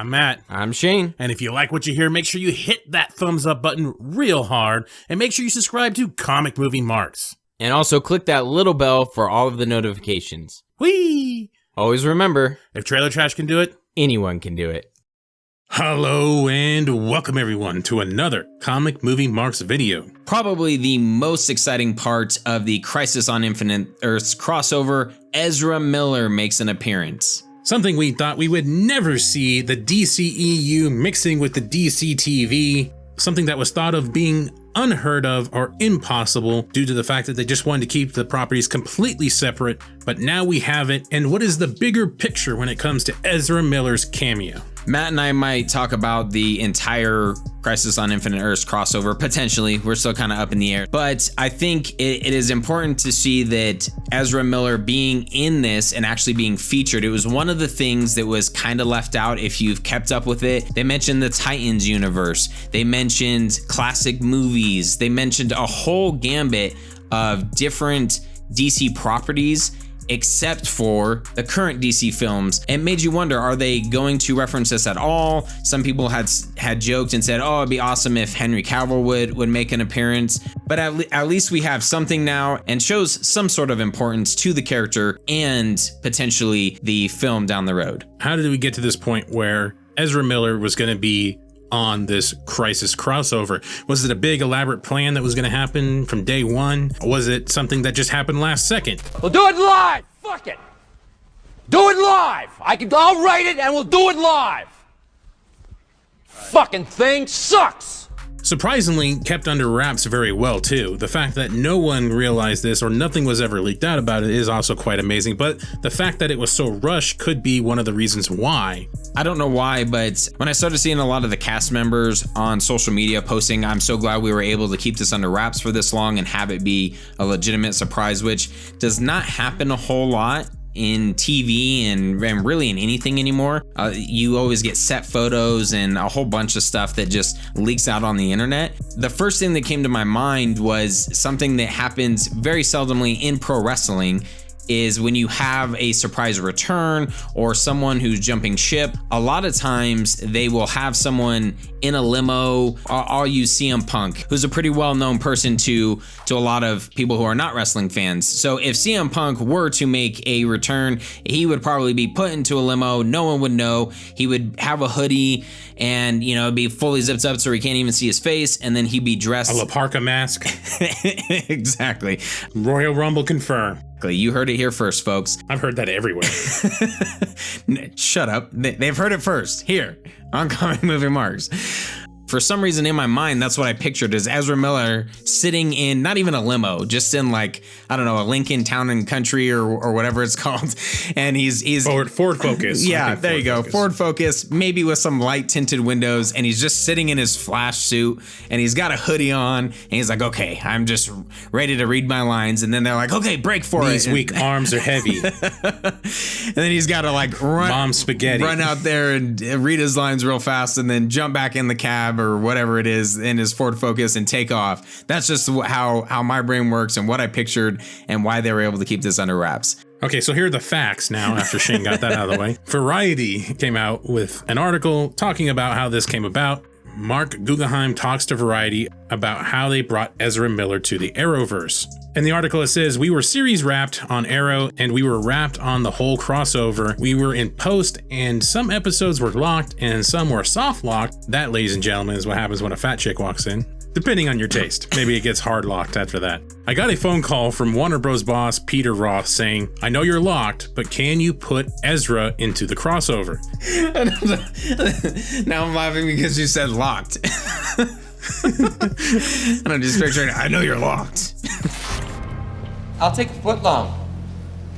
I'm Matt. I'm Shane. And if you like what you hear, make sure you hit that thumbs up button real hard and make sure you subscribe to Comic Movie Marks. And also click that little bell for all of the notifications. Whee! Always remember, if Trailer Trash can do it, anyone can do it. Hello and welcome everyone to another Comic Movie Marks video. Probably the most exciting part of the Crisis on Infinite Earths crossover, Ezra Miller makes an appearance. Something we thought we would never see, the DCEU mixing with the DC TV. Something that was thought of being unheard of or impossible due to the fact that they just wanted to keep the properties completely separate. But now we have it. And what is the bigger picture when it comes to Ezra Miller's cameo? Matt and I might talk about the entire Crisis on Infinite Earths crossover, potentially. We're still kind of up in the air. But I think it is important to see that Ezra Miller being in this and actually being featured, it was one of the things that was kind of left out if you've kept up with it. They mentioned the Titans universe. They mentioned classic movies. They mentioned a whole gambit of different DC properties except for the current DC films. It made you wonder, are they going to reference this at all? Some people had joked and said, oh, it'd be awesome if Henry Cavill would make an appearance. But at least we have something now and shows some sort of importance to the character and potentially the film down the road. How did we get to this point where Ezra Miller was going to be on this Crisis crossover? Was it a big elaborate plan that was going to happen from day one? Or was it something that just happened last second? We'll do it live. Fuck it. Do it live. I'll write it and we'll do it live. Fucking thing sucks. Surprisingly kept under wraps very well too. The fact that no one realized this or nothing was ever leaked out about it is also quite amazing, but the fact that it was so rushed could be one of the reasons why. I don't know why, but when I started seeing a lot of the cast members on social media posting, I'm so glad we were able to keep this under wraps for this long and have it be a legitimate surprise, which does not happen a whole lot in TV and really in anything anymore. You always get set photos and a whole bunch of stuff that just leaks out on the internet. The first thing that came to my mind was something that happens very seldomly in pro wrestling, is when you have a surprise return or someone who's jumping ship. A lot of times they will have someone in a limo. I'll use CM Punk, who's a pretty well-known person to a lot of people who are not wrestling fans. So if CM Punk were to make a return, he would probably be put into a limo. No one would know. He would have a hoodie and, you know, it'd be fully zipped up so he can't even see his face. And then he'd be dressed. A La Parka mask. Exactly. Royal Rumble confirmed. You heard it here first, folks. I've heard that everywhere. Shut up. They've heard it first here on Comic Movie Marks. For some reason in my mind, that's what I pictured, is Ezra Miller sitting in not even a limo, just in like, I don't know, a Lincoln Town and Country or whatever it's called. And he's Ford Focus. Yeah, there you go. Ford Focus, maybe with some light tinted windows. And he's just sitting in his Flash suit and he's got a hoodie on and he's like, okay, I'm just ready to read my lines. And then they're like, okay, break for These it. weak arms are heavy. And then he's got to like run out there and read his lines real fast and then jump back in the cab or whatever it is in his Ford Focus and take off. That's just how my brain works and what I pictured and why they were able to keep this under wraps. Okay, so here are the facts now after Shane got that out of the way. Variety came out with an article talking about how this came about. Mark Guggenheim talks to Variety about how they brought Ezra Miller to the Arrowverse. In the article it says, we were series wrapped on Arrow and we were wrapped on the whole crossover. We were in post and some episodes were locked and some were soft locked. That, ladies and gentlemen, is what happens when a fat chick walks in. Depending on your taste. Maybe it gets hard locked after that. I got a phone call from Warner Bros. Boss Peter Roth saying, I know you're locked, but can you put Ezra into the crossover? Now I'm laughing because you said locked. And I'm just picturing, I know you're locked. I'll take a foot long.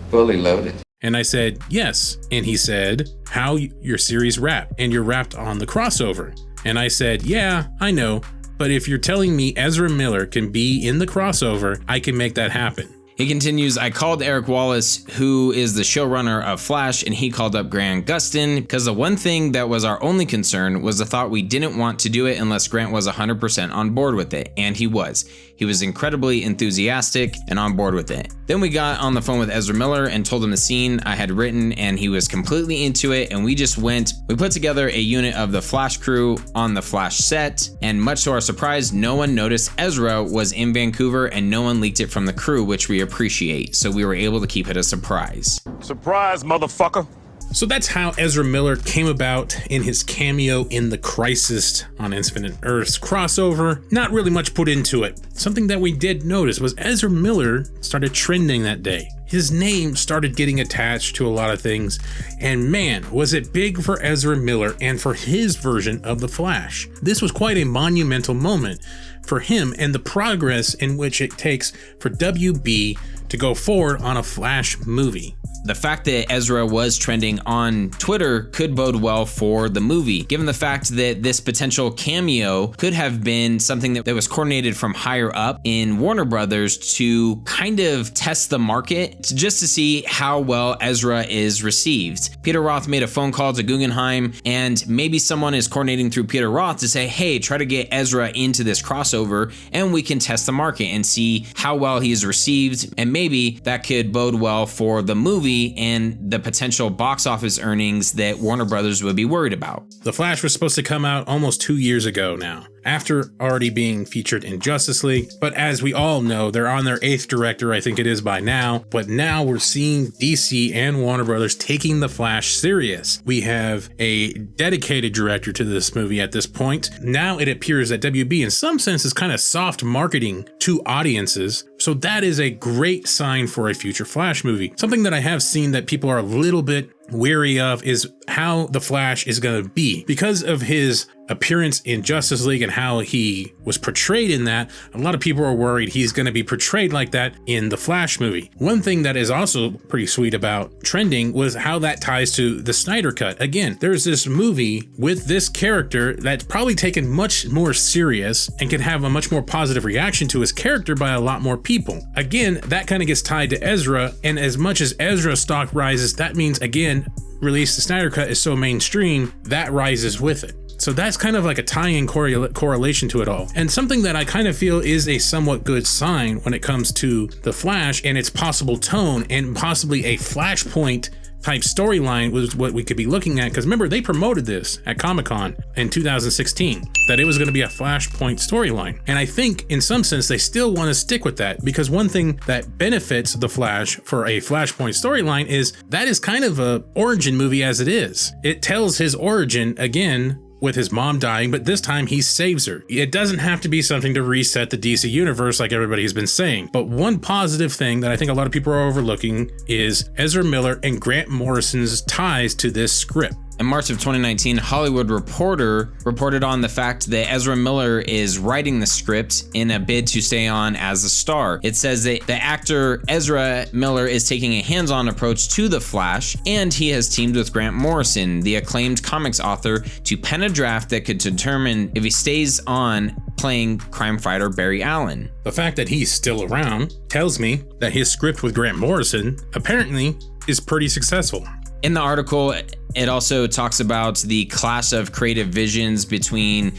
Fully loaded. And I said, yes. And he said, how your series wrapped? And you're wrapped on the crossover. And I said, yeah, I know. But if you're telling me Ezra Miller can be in the crossover, I can make that happen. He continues, I called Eric Wallace, who is the showrunner of Flash, and he called up Grant Gustin, because the one thing that was our only concern was the thought we didn't want to do it unless Grant was 100% on board with it, and he was. He was incredibly enthusiastic and on board with it. Then we got on the phone with Ezra Miller and told him the scene I had written, and he was completely into it, and we put together a unit of the Flash crew on the Flash set, and much to our surprise, no one noticed Ezra was in Vancouver and no one leaked it from the crew, which we appreciate, so we were able to keep it a surprise. Surprise, motherfucker. So that's how Ezra Miller came about in his cameo in the Crisis on Infinite Earths crossover. Not really much put into it. Something that we did notice was Ezra Miller started trending that day. His name started getting attached to a lot of things, and man, was it big for Ezra Miller and for his version of The Flash. This was quite a monumental moment for him and the progress in which it takes for WB to go forward on a Flash movie. The fact that Ezra was trending on Twitter could bode well for the movie, given the fact that this potential cameo could have been something that was coordinated from higher up in Warner Brothers to kind of test the market, just to see how well Ezra is received. Peter Roth made a phone call to Guggenheim, and maybe someone is coordinating through Peter Roth to say, hey, try to get Ezra into this crossover, and we can test the market and see how well he is received, and maybe that could bode well for the movie and the potential box office earnings that Warner Brothers would be worried about. The Flash was supposed to come out almost 2 years ago now, after already being featured in Justice League. But as we all know, they're on their 8th director, I think it is by now. But now we're seeing DC and Warner Brothers taking The Flash serious. We have a dedicated director to this movie at this point. Now it appears that WB in some sense is kind of soft marketing to audiences. So that is a great sign for a future Flash movie. Something that I have seen that people are a little bit weary of is how the Flash is going to be. Because of his appearance in Justice League and how he was portrayed in that, a lot of people are worried he's going to be portrayed like that in the Flash movie. One thing that is also pretty sweet about trending was how that ties to the Snyder Cut. Again, there's this movie with this character that's probably taken much more serious and can have a much more positive reaction to his character by a lot more people. Again, that kind of gets tied to Ezra, and as much as Ezra's stock rises, that means, again, release the Snyder Cut is so mainstream, that rises with it. So that's kind of like a tie-in correlation to it all. And something that I kind of feel is a somewhat good sign when it comes to The Flash and its possible tone and possibly a Flashpoint type storyline was what we could be looking at. Because remember, they promoted this at Comic-Con in 2016, that it was going to be a Flashpoint storyline. And I think in some sense, they still want to stick with that, because one thing that benefits the Flash for a Flashpoint storyline is that is kind of a origin movie as it is. It tells his origin again with his mom dying, but this time he saves her. It doesn't have to be something to reset the DC universe like everybody has been saying. But one positive thing that I think a lot of people are overlooking is Ezra Miller and Grant Morrison's ties to this script. In March of 2019, Hollywood Reporter reported on the fact that Ezra Miller is writing the script in a bid to stay on as a star. It says that the actor Ezra Miller is taking a hands-on approach to The Flash, and he has teamed with Grant Morrison, the acclaimed comics author, to pen a draft that could determine if he stays on playing crime fighter Barry Allen. The fact that he's still around tells me that his script with Grant Morrison apparently is pretty successful. In the article, it also talks about the clash of creative visions between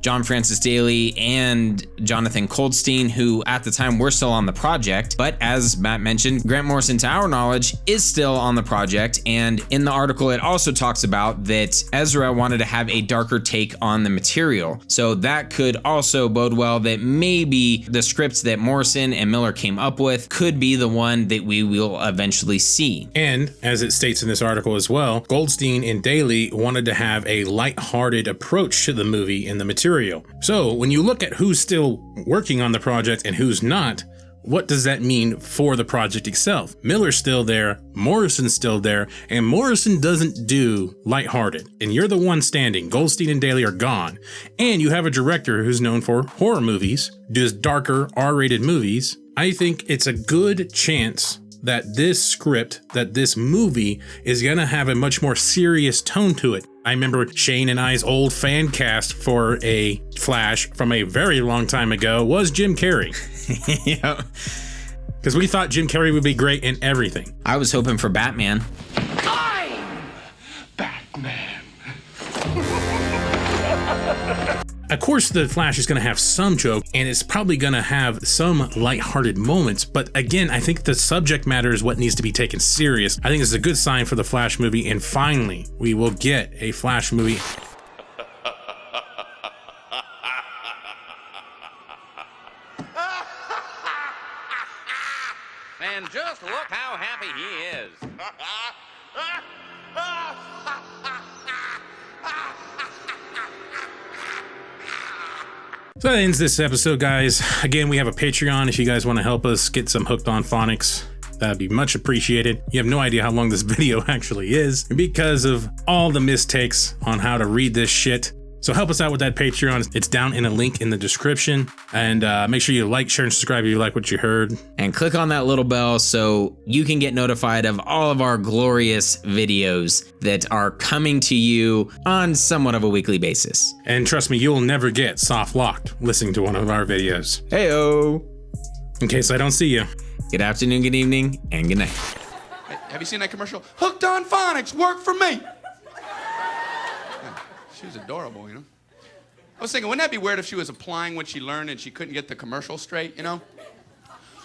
John Francis Daley and Jonathan Goldstein, who at the time were still on the project. But as Matt mentioned, Grant Morrison, to our knowledge, is still on the project. And in the article, it also talks about that Ezra wanted to have a darker take on the material. So that could also bode well that maybe the scripts that Morrison and Miller came up with could be the one that we will eventually see. And as it states in this article as well, Goldstein and Daley wanted to have a lighthearted approach to the movie and the material. So when you look at who's still working on the project and who's not, what does that mean for the project itself? Miller's still there, Morrison's still there, and Morrison doesn't do lighthearted. And you're the one standing. Goldstein and Daley are gone. And you have a director who's known for horror movies, does darker R-rated movies. I think it's a good chance that this script, that this movie is going to have a much more serious tone to it. I remember Shane and I's old fan cast for a Flash from a very long time ago was Jim Carrey. Yep. because we thought Jim Carrey would be great in everything. I was hoping for Batman. I'm Batman. Of course, the Flash is going to have some joke, and it's probably going to have some lighthearted moments, but again, I think the subject matter is what needs to be taken serious. I think this is a good sign for the Flash movie, and finally, we will get a Flash movie. Man, just look how happy he is. So that ends this episode, guys. Again, we have a Patreon if you guys want to help us get some Hooked on Phonics. That'd be much appreciated. You have no idea how long this video actually is because of all the mistakes on how to read this shit. So help us out with that Patreon. It's down in a link in the description. And make sure you like, share, and subscribe if you like what you heard. And click on that little bell so you can get notified of all of our glorious videos that are coming to you on somewhat of a weekly basis. And trust me, you'll never get soft locked listening to one of our videos. Heyo! In case I don't see you. Good afternoon, good evening, and good night. Hey, have you seen that commercial? Hooked on Phonics, work for me. She was adorable, you know? I was thinking, wouldn't that be weird if she was applying what she learned and she couldn't get the commercial straight, you know?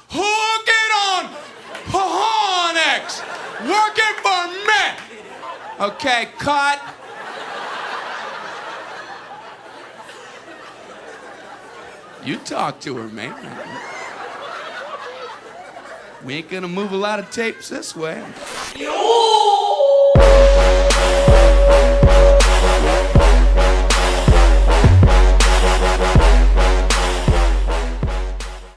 Hook it on Phonics! Working for me! Okay, cut. You talk to her, man. We ain't gonna move a lot of tapes this way.